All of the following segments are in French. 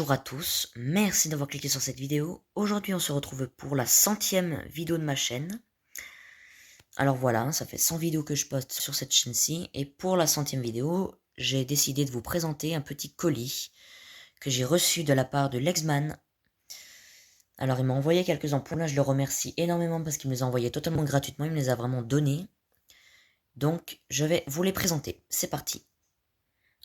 Bonjour à tous, merci d'avoir cliqué sur cette vidéo. Aujourd'hui on se retrouve pour la 100e vidéo de ma chaîne. Alors voilà, ça fait 100 vidéos que je poste sur cette chaîne-ci. Et pour la 100e vidéo, j'ai décidé de vous présenter un petit colis que j'ai reçu de la part de Lexman. Alors il m'a envoyé quelques ampoules, là je le remercie énormément parce qu'il me les a envoyées totalement gratuitement, il me les a vraiment données. Donc je vais vous les présenter, c'est parti.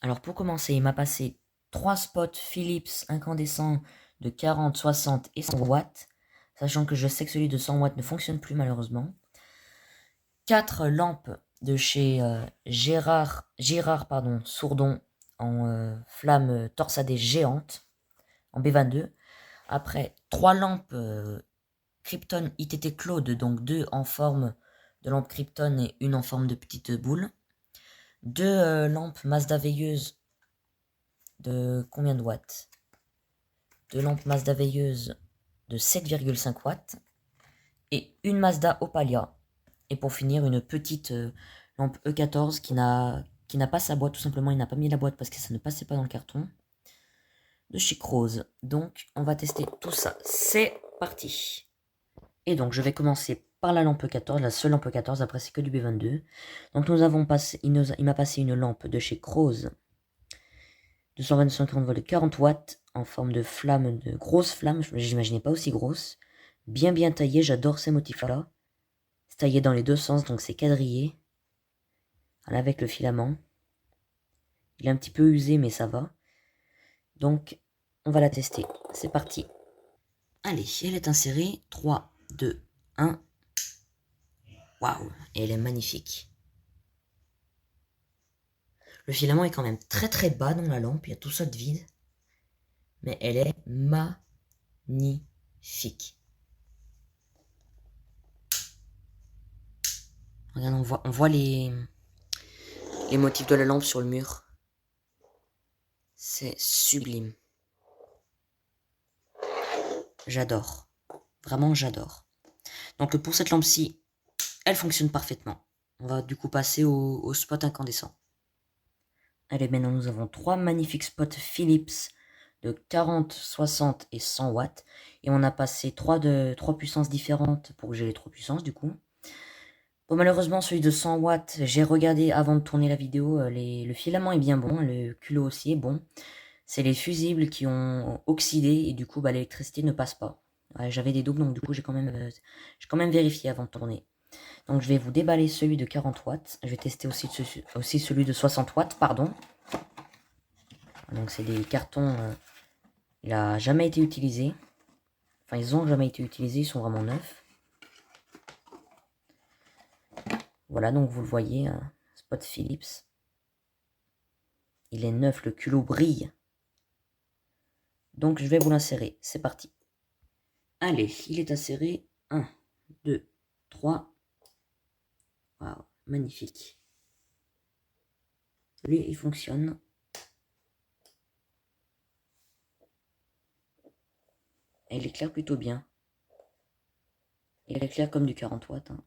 Alors pour commencer, il m'a passé 3 spots Philips incandescents de 40, 60 et 100 watts, sachant que je sais que celui de 100 watts ne fonctionne plus malheureusement. 4 lampes de chez Girard Sourdon en flamme torsadée géante en B22. Après 3 lampes Krypton ITT Claude, donc 2 en forme de lampe Krypton et une en forme de petite boule. 2 lampes Mazda veilleuse de combien de watts? 2 lampes Mazda veilleuse de 7,5 watts et une Mazda Opalia. Et pour finir, une petite lampe E14 qui n'a pas sa boîte, tout simplement il n'a pas mis la boîte parce que ça ne passait pas dans le carton, de chez Crose. Donc on va tester tout ça, c'est parti. Et donc je vais commencer par la lampe E14, la seule lampe E14, après c'est que du B22. Donc nous avons passé, il m'a passé une lampe de chez Crose 225 volts de 40 watts en forme de flamme, de grosse flamme, j'imaginais pas aussi grosse. Bien taillée, j'adore ces motifs-là. C'est taillé dans les deux sens, donc c'est quadrillé. Voilà, avec le filament. Il est un petit peu usé, mais ça va. Donc, on va la tester. C'est parti. Allez, elle est insérée. 3, 2, 1. Waouh, elle est magnifique. Le filament est quand même très bas dans la lampe, il y a tout ça de vide. Mais elle est magnifique. Regarde, on voit les motifs de la lampe sur le mur. C'est sublime. J'adore. Vraiment, j'adore. Donc pour cette lampe-ci, elle fonctionne parfaitement. On va du coup passer au spot incandescent. Allez, maintenant nous avons 3 magnifiques spots Philips de 40, 60 et 100 watts. Et on a passé 3 puissances différentes pour que j'ai les 3 puissances du coup. Bon, malheureusement, celui de 100 watts, j'ai regardé avant de tourner la vidéo, le filament est bien bon, le culot aussi est bon. C'est les fusibles qui ont oxydé et du coup bah, l'électricité ne passe pas. Ouais, j'avais des doutes donc du coup j'ai quand même vérifié avant de tourner. Donc je vais vous déballer celui de 40 watts. Je vais tester aussi celui de 60 watts, pardon. Donc c'est des cartons, il a jamais été utilisé. Enfin ils ont jamais été utilisés, ils sont vraiment neufs. Voilà, donc vous le voyez, spot Philips. Il est neuf, le culot brille. Donc je vais vous l'insérer, c'est parti. Allez, il est inséré. 1, 2, 3. Waouh, magnifique. Lui, il fonctionne. Et il éclaire plutôt bien. Il éclaire comme du 40 watts. Hein.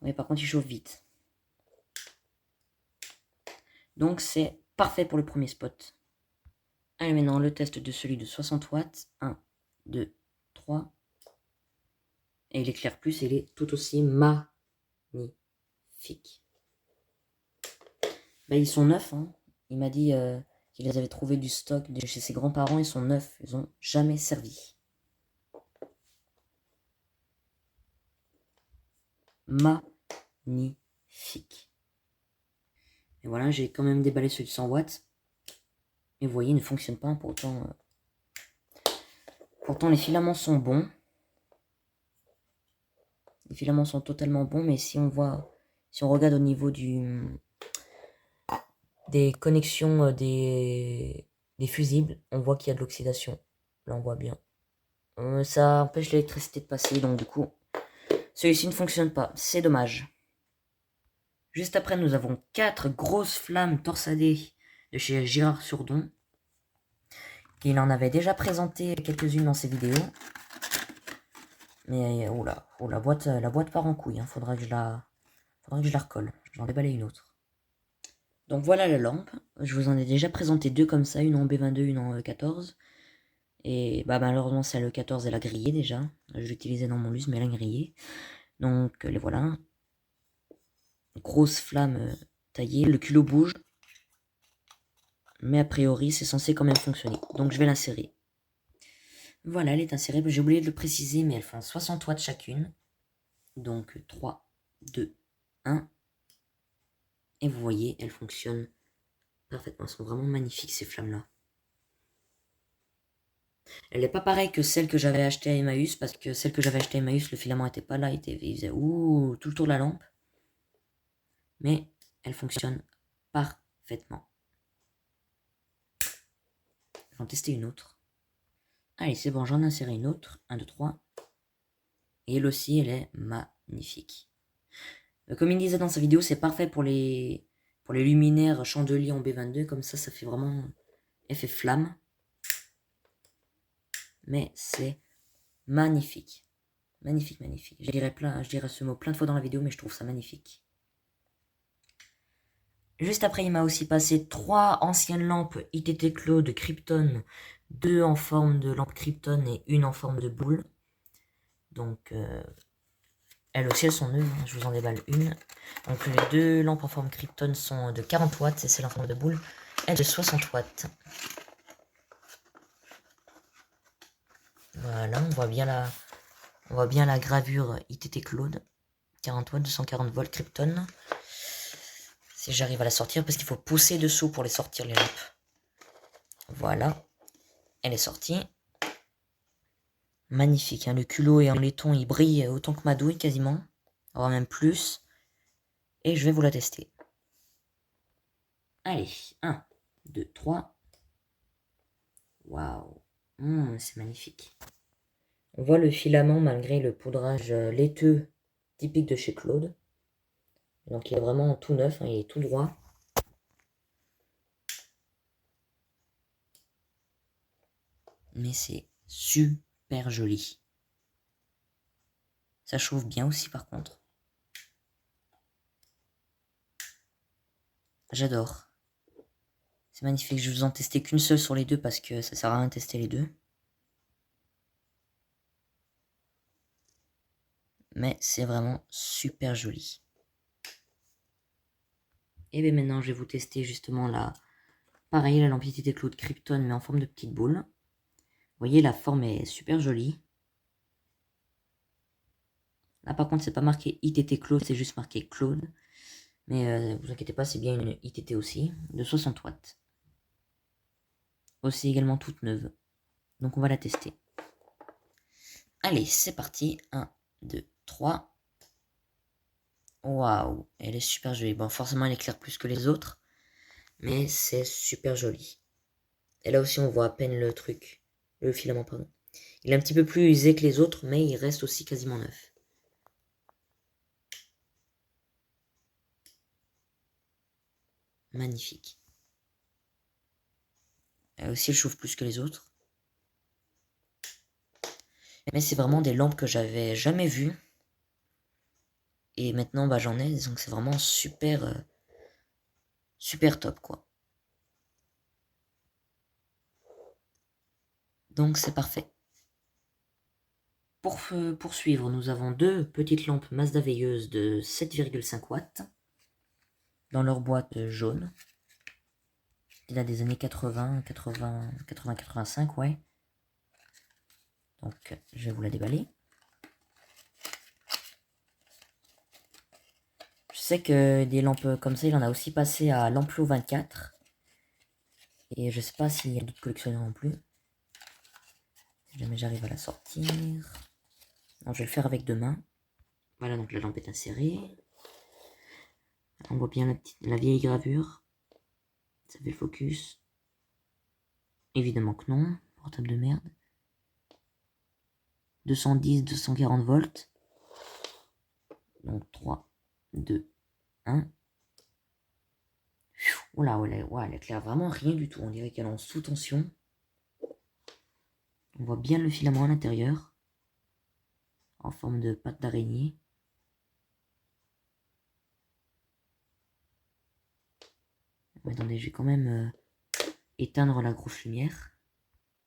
Mais par contre, il chauffe vite. Donc, c'est parfait pour le premier spot. Allez, maintenant, le test de celui de 60 watts. 1, 2, 3. Et il éclaire plus, il est tout aussi magnifique. Bah, ils sont neufs. Hein. Il m'a dit qu'il les avait trouvés du stock de chez ses grands-parents. Ils sont neufs. Ils n'ont jamais servi. Magnifique. Et voilà, j'ai quand même déballé celui de 100 watts. Et vous voyez, il ne fonctionne pas. Pourtant les filaments sont bons. Les filaments sont totalement bons. Mais si on regarde au niveau des connexions des fusibles, on voit qu'il y a de l'oxydation. Là, on voit bien. Ça empêche l'électricité de passer. Donc, du coup, celui-ci ne fonctionne pas. C'est dommage. Juste après, nous avons 4 grosses flammes torsadées de chez Girard Sourdon. Il en avait déjà présenté quelques-unes dans ses vidéos. Mais oh la boîte part en couille. Hein. Faudra que je la recolle. J'en déballer une autre. Donc voilà la lampe. Je vous en ai déjà présenté deux comme ça, une en B22, une en E14. Et bah malheureusement celle E14 elle a grillé déjà. Je l'utilisais dans mon lus mais elle a grillé. Donc les voilà. Grosse flamme taillée, le culot bouge. Mais a priori c'est censé quand même fonctionner. Donc je vais l'insérer. Voilà, elle est insérée. J'ai oublié de le préciser mais elles font 60 watts chacune. Donc 3, 2, 1. Et vous voyez, elles fonctionnent parfaitement. Elles sont vraiment magnifiques ces flammes-là. Elle n'est pas pareille que celle que j'avais achetée à Emmaüs, parce que celle que j'avais achetée à Emmaüs, le filament n'était pas là, il faisait ouh tout le tour de la lampe. Mais elle fonctionne parfaitement. Je vais en tester une autre. Allez, c'est bon, j'en ai inséré une autre. 1, 2, 3. Et elle aussi, elle est magnifique. Comme il disait dans sa vidéo, c'est parfait pour les luminaires chandeliers en B22. Comme ça fait vraiment effet flamme. Mais c'est magnifique. Magnifique, magnifique. Je dirais ce mot plein de fois dans la vidéo, mais je trouve ça magnifique. Juste après, il m'a aussi passé 3 anciennes lampes ITT Claude Krypton, 2 en forme de lampe Krypton et une en forme de boule. Donc, elles aussi, elles sont neuves, hein, je vous en déballe une. Donc, les 2 lampes en forme Krypton sont de 40 watts et celle en forme de boule est de 60 watts. Voilà, on voit bien la gravure ITT Claude. 40 watts, 240 volts Krypton. Si j'arrive à la sortir, parce qu'il faut pousser dessous pour les sortir, les lampes. Voilà, elle est sortie. Magnifique, hein, le culot et en laiton, il brille autant que ma douille quasiment, voire même plus. Et je vais vous la tester. Allez, 1, 2, 3. Waouh, c'est magnifique. On voit le filament malgré le poudrage laiteux typique de chez Claude. Donc il est vraiment tout neuf, hein, il est tout droit. Mais c'est super joli. Ça chauffe bien aussi par contre. J'adore. C'est magnifique, je vous en testais qu'une seule sur les deux parce que ça sert à rien de tester les deux. Mais c'est vraiment super joli. Et bien maintenant je vais vous tester justement pareil, la lampe ITT Claude Krypton mais en forme de petite boule. Vous voyez, la forme est super jolie. Là par contre c'est pas marqué ITT Claude, c'est juste marqué Claude. Mais vous inquiétez pas, c'est bien une ITT aussi, de 60 watts. Aussi également toute neuve. Donc on va la tester. Allez, c'est parti. 1, 2, 3. Waouh, elle est super jolie. Bon, forcément elle éclaire plus que les autres. Mais c'est super joli. Et là aussi on voit à peine le truc. Le filament, pardon. Il est un petit peu plus usé que les autres, mais il reste aussi quasiment neuf. Magnifique. Elle aussi, elle chauffe plus que les autres. Mais c'est vraiment des lampes que j'avais jamais vues. Et maintenant, bah, j'en ai, donc c'est vraiment super, super top, quoi. Donc c'est parfait. Pour poursuivre, nous avons deux petites lampes Mazda veilleuses de 7,5 watts. Dans leur boîte jaune. Il a des années 80, 80, 80, 85, ouais. Donc, je vais vous la déballer. Je sais que des lampes comme ça, il en a aussi passé à l'Amplo 24. Et je sais pas s'il y a d'autres collectionneurs non plus. Si jamais j'arrive à la sortir. Non, je vais le faire avec deux mains. Voilà, donc la lampe est insérée. On voit bien la vieille gravure. Ça fait le focus. Évidemment que non. Portable de merde. 210, 240 volts. Donc 3, 2, 1. Oula, ouais, elle éclaire vraiment rien du tout. On dirait qu'elle est en sous tension. On voit bien le filament à l'intérieur. En forme de pâte d'araignée. Mais attendez, je vais quand même éteindre la grosse lumière.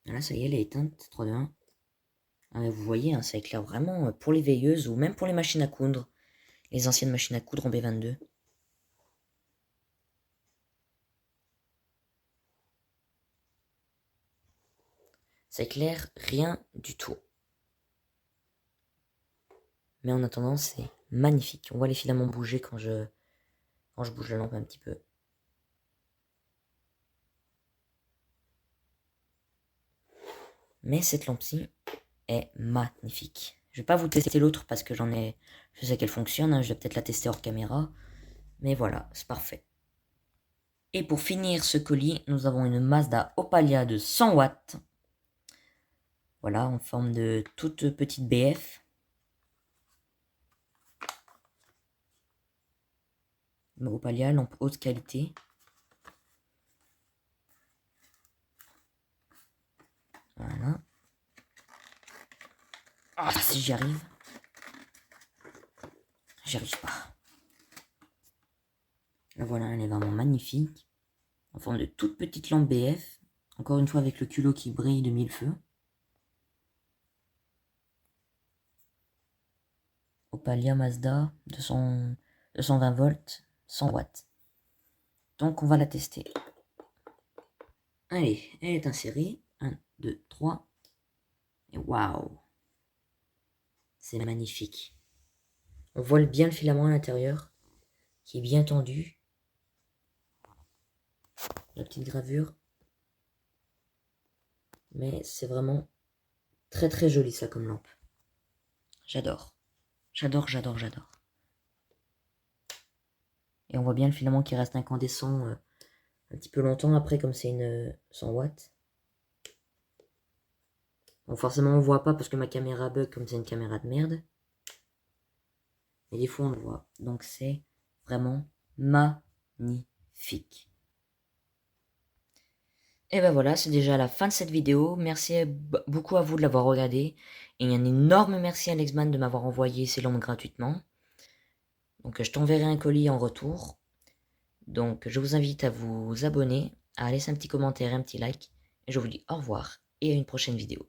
Là, ça y est, elle est éteinte. 3, 2, 1. Ah, vous voyez, hein, ça éclaire vraiment pour les veilleuses ou même pour les machines à coudre. Les anciennes machines à coudre en B22. Ça éclaire rien du tout. Mais en attendant, c'est magnifique. On voit les filaments bouger quand je bouge la lampe un petit peu. Mais cette lampe-ci est magnifique. Je vais pas vous tester l'autre parce que je sais qu'elle fonctionne. Hein, je vais peut-être la tester hors caméra. Mais voilà, c'est parfait. Et pour finir ce colis, nous avons une Mazda Opalia de 100 watts. Voilà, en forme de toute petite BF. Opalia, lampe haute qualité. Voilà. Ah, si j'y arrive. J'y arrive pas. Là, voilà, elle est vraiment magnifique. En forme de toute petite lampe BF. Encore une fois avec le culot qui brille de mille feux. Opalia Mazda 220 volts, 100 watts. Donc on va la tester. Allez, elle est insérée. 1, 2, 3. Et waouh! C'est magnifique. On voit bien le filament à l'intérieur, qui est bien tendu. La petite gravure. Mais c'est vraiment très très joli ça comme lampe. J'adore. J'adore, j'adore, j'adore. Et on voit bien le filament qui reste incandescent un petit peu longtemps après, comme c'est une 100 watts. Bon, forcément on voit pas parce que ma caméra bug comme c'est une caméra de merde. Mais des fois on le voit. Donc c'est vraiment magnifique. Et ben voilà, c'est déjà la fin de cette vidéo. Merci beaucoup à vous de l'avoir regardé. Et un énorme merci à Lexman de m'avoir envoyé ces lampes gratuitement. Donc je t'enverrai un colis en retour. Donc je vous invite à vous abonner, à laisser un petit commentaire, un petit like. Et je vous dis au revoir et à une prochaine vidéo.